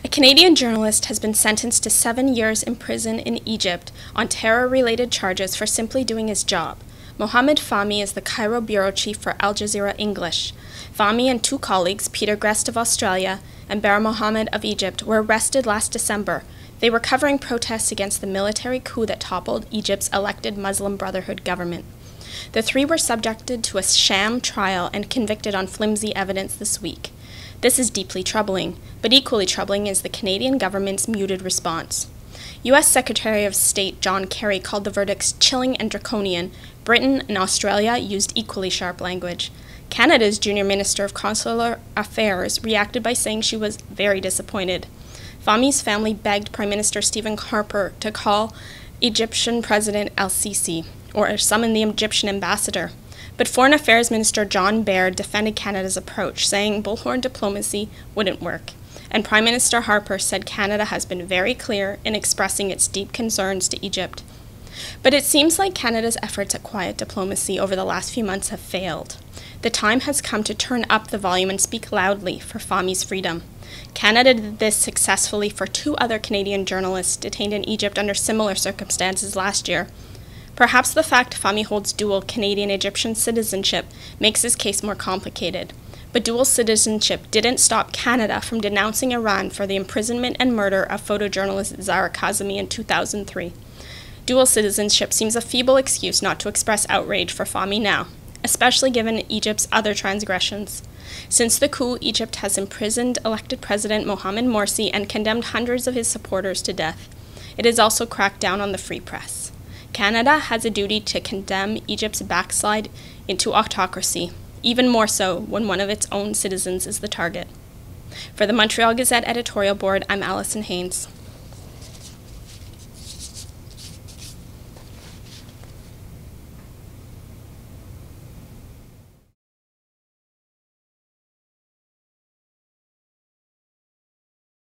A Canadian journalist has been sentenced to 7 years in prison in Egypt on terror-related charges for simply doing his job. Mohammed Fahmy is the Cairo bureau chief for Al Jazeera English. Fahmy and 2 colleagues, Peter Grest of Australia and Bara Mohammed of Egypt, were arrested last December. They were covering protests against the military coup that toppled Egypt's elected Muslim Brotherhood government. The 3 were subjected to a sham trial and convicted on flimsy evidence this week. This is deeply troubling, but equally troubling is the Canadian government's muted response. U.S. Secretary of State John Kerry called the verdicts chilling and draconian. Britain and Australia used equally sharp language. Canada's Junior Minister of Consular Affairs reacted by saying she was very disappointed. Fahmy's family begged Prime Minister Stephen Harper to call Egyptian President El-Sisi or summon the Egyptian ambassador. But Foreign Affairs Minister John Baird defended Canada's approach, saying bullhorn diplomacy wouldn't work. And Prime Minister Harper said Canada has been very clear in expressing its deep concerns to Egypt. But it seems like Canada's efforts at quiet diplomacy over the last few months have failed. The time has come to turn up the volume and speak loudly for Fahmy's freedom. Canada did this successfully for 2 other Canadian journalists detained in Egypt under similar circumstances last year. Perhaps the fact Fahmy holds dual Canadian-Egyptian citizenship makes his case more complicated. But dual citizenship didn't stop Canada from denouncing Iran for the imprisonment and murder of photojournalist Zahra Kazemi in 2003. Dual citizenship seems a feeble excuse not to express outrage for Fahmy now, especially given Egypt's other transgressions. Since the coup, Egypt has imprisoned elected President Mohammed Morsi and condemned hundreds of his supporters to death. It has also cracked down on the free press. Canada has a duty to condemn Egypt's backslide into autocracy, even more so when one of its own citizens is the target. For the Montreal Gazette editorial board, I'm Allison Haynes.